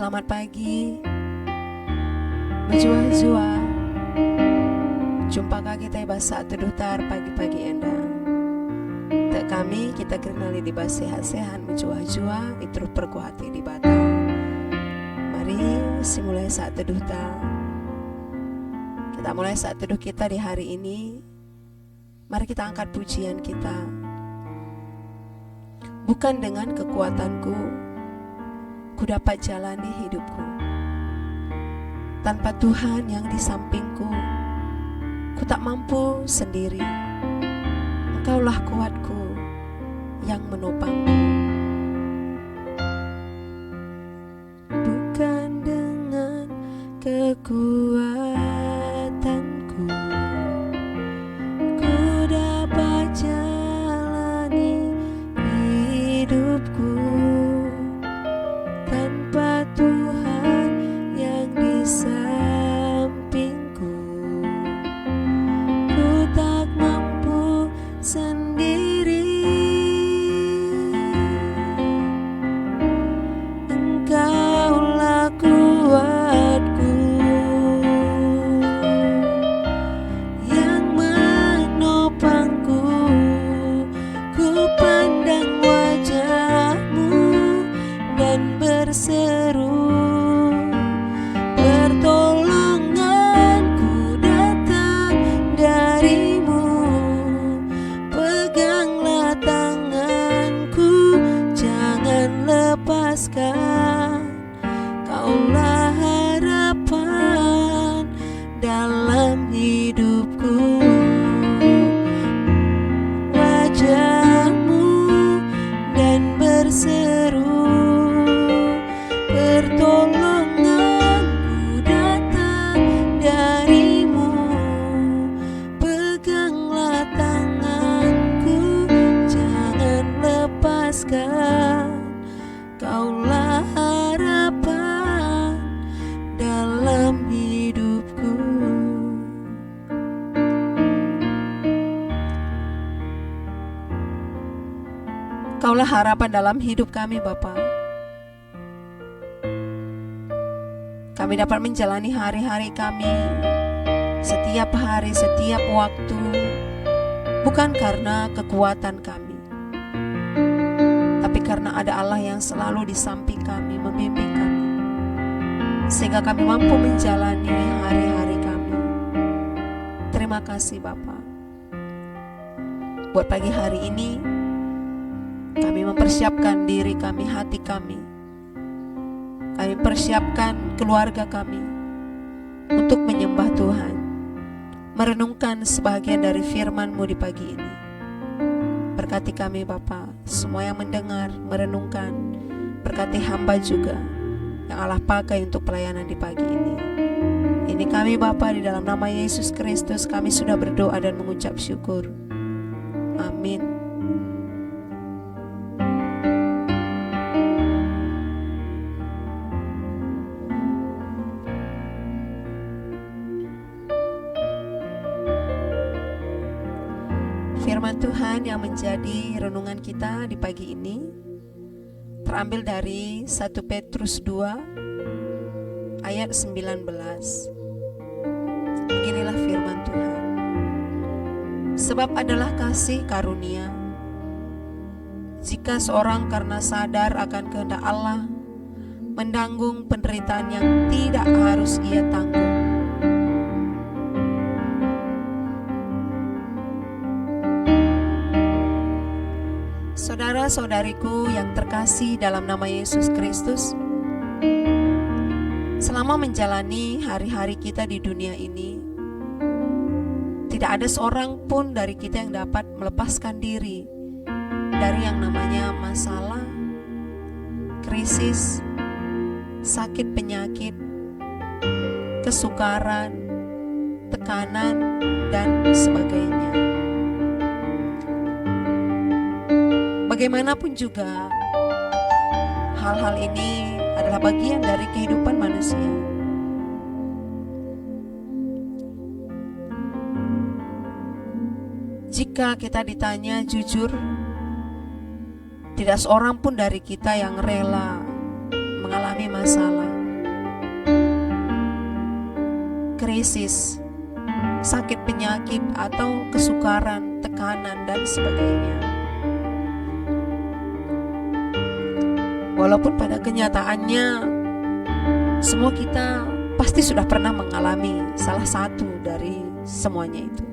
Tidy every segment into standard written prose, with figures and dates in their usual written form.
Selamat pagi, berjua-jua. Jumpa kita bahasa teduh tar pagi-pagi enda. Tak kami kita kenali di bahasa sehat-sehat menjua-jua itu perkuati di bata. Mari simulai saat teduh tar. Kita mulai saat teduh kita di hari ini. Mari kita angkat pujian kita. Bukan dengan kekuatanku ku dapat jalani hidupku. Tanpa Tuhan yang di sampingku, ku tak mampu sendiri. Engkaulah kuatku yang menopangku. Bukan dengan kekuatanku ku dapat jalani hidupku. Tanpa Tuhan yang di sampingku, ku tak mampu sendiri. Engkaulah kuatku yang menopangku. Ku pandang wajah-Mu dan berseru, pertolonganku datang dari-Mu. Peganglah tanganku, jangan lepaskan. Kaulah harapan dalam hidupku. Wajah-Mu dan berseru, pertolonganku datang dari-Mu. Peganglah tanganku, jangan lepaskan. Kaulah harapan dalam hidupku. Kaulah harapan dalam hidup kami, Bapa. Kami dapat menjalani hari-hari kami, setiap hari, setiap waktu, bukan karena kekuatan kami, tapi karena ada Allah yang selalu di samping kami, membimbing kami, sehingga kami mampu menjalani hari-hari kami. Terima kasih Bapa. Buat pagi hari ini, kami mempersiapkan diri kami, hati kami. Kami persiapkan keluarga kami untuk menyembah Tuhan, merenungkan sebagian dari firman-Mu di pagi ini. Berkati kami Bapa, semua yang mendengar, merenungkan. Berkati hamba juga yang Allah pakai untuk pelayanan di pagi ini. Ini kami Bapa, di dalam nama Yesus Kristus kami sudah berdoa dan mengucap syukur. Amin. Firman Tuhan yang menjadi renungan kita di pagi ini terambil dari 1 Petrus 2 ayat 19. Beginilah firman Tuhan. Sebab adalah kasih karunia, jika seorang karena sadar akan kehendak Allah menanggung penderitaan yang tidak harus ia tanggung. Saudara-saudariku yang terkasih dalam nama Yesus Kristus, selama menjalani hari-hari kita di dunia ini, tidak ada seorang pun dari kita yang dapat melepaskan diri dari yang namanya masalah, krisis, sakit penyakit, kesukaran, tekanan, dan sebagainya. Bagaimanapun juga, hal-hal ini adalah bagian dari kehidupan manusia. Jika kita ditanya jujur, tidak seorang pun dari kita yang rela mengalami masalah, krisis, sakit penyakit atau kesukaran, tekanan dan sebagainya. Walaupun pada kenyataannya semua kita pasti sudah pernah mengalami salah satu dari semuanya itu.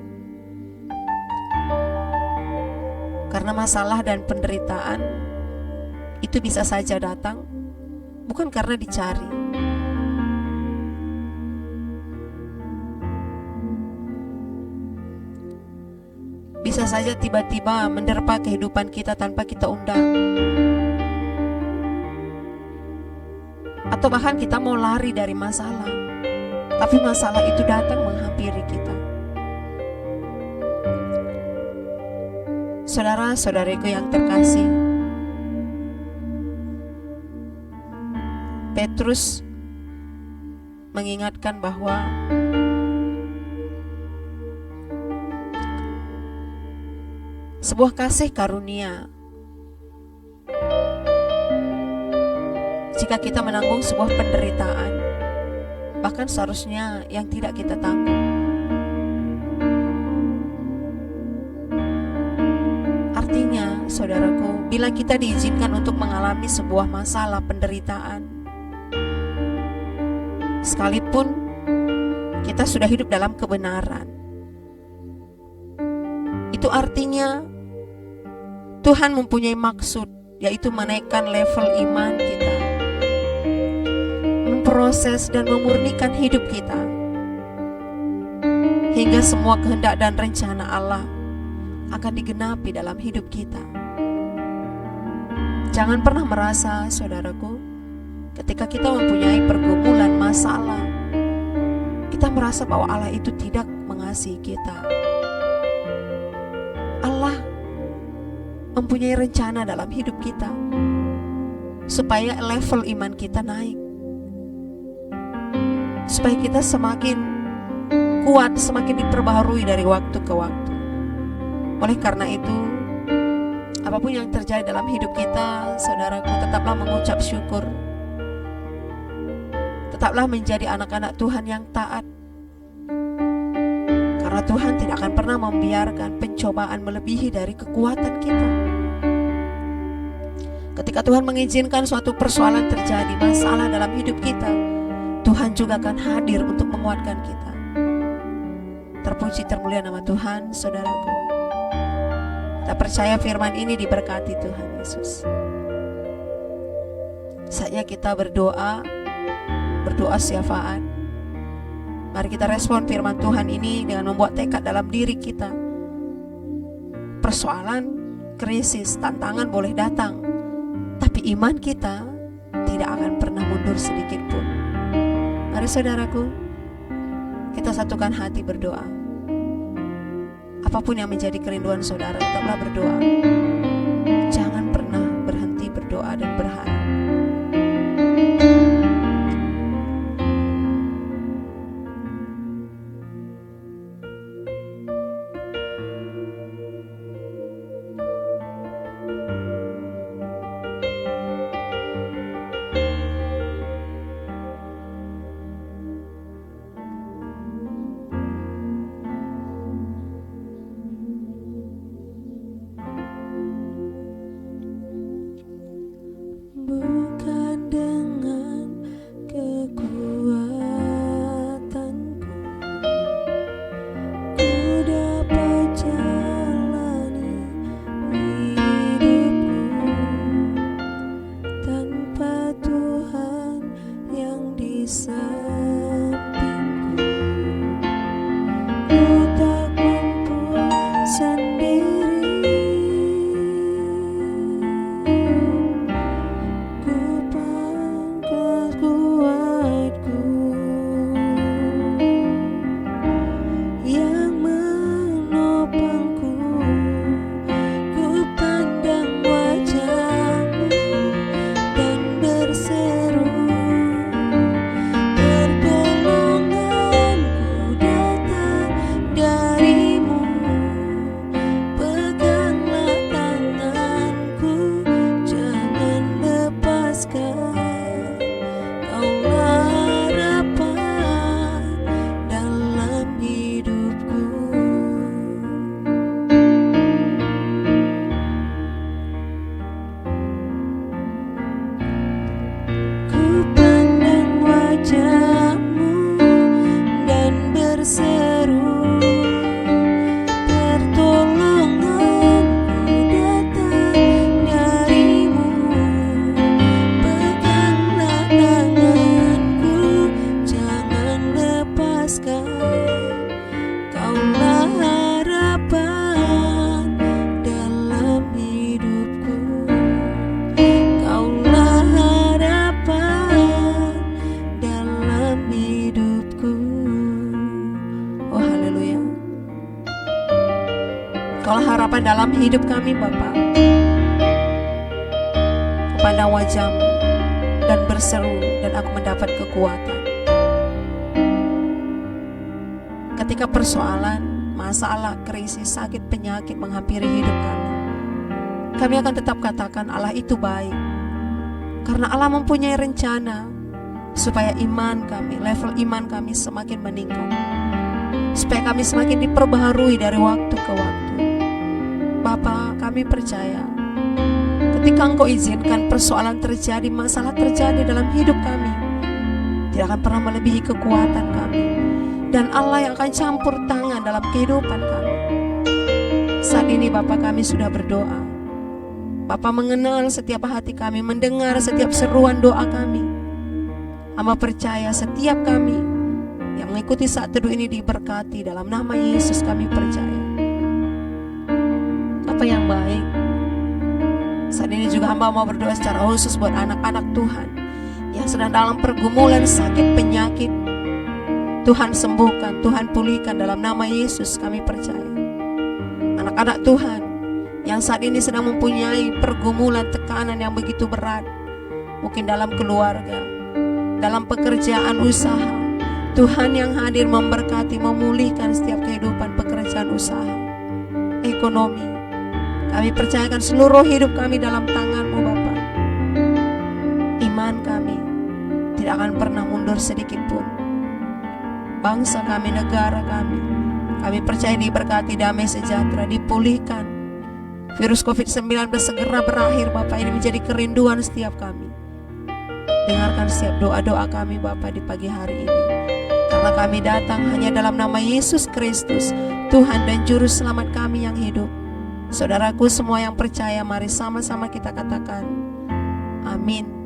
Karena masalah dan penderitaan itu bisa saja datang bukan karena dicari, bisa saja tiba-tiba menerpa kehidupan kita tanpa kita undang. Atau bahkan kita mau lari dari masalah, tapi masalah itu datang menghampiri kita. Saudara-saudariku yang terkasih, Petrus mengingatkan bahwa sebuah kasih karunia jika kita menanggung sebuah penderitaan, bahkan seharusnya yang tidak kita tanggung. Artinya, saudaraku, bila kita diizinkan untuk mengalami sebuah masalah penderitaan, sekalipun kita sudah hidup dalam kebenaran, itu artinya Tuhan mempunyai maksud, yaitu menaikkan level iman kita, memproses dan memurnikan hidup kita, hingga semua kehendak dan rencana Allah akan digenapi dalam hidup kita. Jangan pernah merasa, saudaraku, ketika kita mempunyai pergumulan masalah, kita merasa bahwa Allah itu tidak mengasihi kita. Allah mempunyai rencana dalam hidup kita supaya level iman kita naik, supaya kita semakin kuat, semakin diperbaharui dari waktu ke waktu. Oleh karena itu, apapun yang terjadi dalam hidup kita, saudaraku, tetaplah mengucap syukur. Tetaplah menjadi anak-anak Tuhan yang taat. Karena Tuhan tidak akan pernah membiarkan pencobaan melebihi dari kekuatan kita. Ketika Tuhan mengizinkan suatu persoalan terjadi, masalah dalam hidup kita, Tuhan juga akan hadir untuk menguatkan kita. Terpuji termulia nama Tuhan, saudaraku. Kita percaya firman ini diberkati Tuhan Yesus. Saatnya kita berdoa syafaat. Mari kita respon firman Tuhan ini dengan membuat tekad dalam diri kita. Persoalan, krisis, tantangan boleh datang, tapi iman kita tidak akan pernah mundur sedikit pun. Mari saudaraku, kita satukan hati berdoa. Apapun yang menjadi kerinduan saudara, tetaplah berdoa. Jangan pernah berhenti berdoa dan berharap. lepaskan. Kaulah harapan dalam hidupku. Kaulah harapan dalam hidupku. Oh haleluya. Kaulah harapan dalam hidup kami Bapa. Kepada wajah-Mu dan berseru, dan aku mendapat kekuatan. Ketika persoalan, masalah, krisis, sakit, penyakit menghampiri hidup kami akan tetap katakan Allah itu baik. Karena Allah mempunyai rencana supaya iman kami, level iman kami semakin meningkat, supaya kami semakin diperbaharui dari waktu ke waktu. Bapa, kami percaya ketika Engkau izinkan persoalan terjadi, masalah terjadi dalam hidup kami, tidak akan pernah melebihi kekuatan kami. Dan Allah yang akan campur tangan dalam kehidupan kami. Saat ini Bapa, kami sudah berdoa. Bapa mengenal setiap hati kami, mendengar setiap seruan doa kami. Hamba percaya setiap kami yang mengikuti saat teduh ini diberkati. Dalam nama Yesus kami percaya. Bapa yang baik, saat ini juga hamba mau berdoa secara khusus buat anak-anak Tuhan yang sedang dalam pergumulan sakit penyakit. Tuhan sembuhkan, Tuhan pulihkan dalam nama Yesus kami percaya. Anak-anak Tuhan yang saat ini sedang mempunyai pergumulan, tekanan yang begitu berat, mungkin dalam keluarga, dalam pekerjaan, usaha, Tuhan yang hadir memberkati, memulihkan setiap kehidupan pekerjaan, usaha, ekonomi. Kami percayakan seluruh hidup kami dalam tangan-Mu Bapa. Iman kami tidak akan pernah mundur sedikit pun. Bangsa kami, negara kami percaya diberkati, damai sejahtera, dipulihkan. Virus COVID-19 segera berakhir Bapak. Ini menjadi kerinduan setiap kami. Dengarkan setiap doa-doa kami Bapak di pagi hari ini. Karena kami datang hanya dalam nama Yesus Kristus, Tuhan dan Juru Selamat kami yang hidup. Saudaraku semua yang percaya, mari sama-sama kita katakan amin.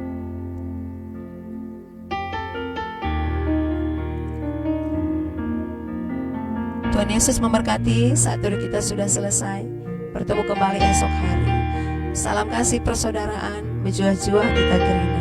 Tuhan Yesus memberkati. Saat dulu kita sudah selesai. Bertemu kembali esok hari. Salam kasih persaudaraan, menjuah-juah kita keringat.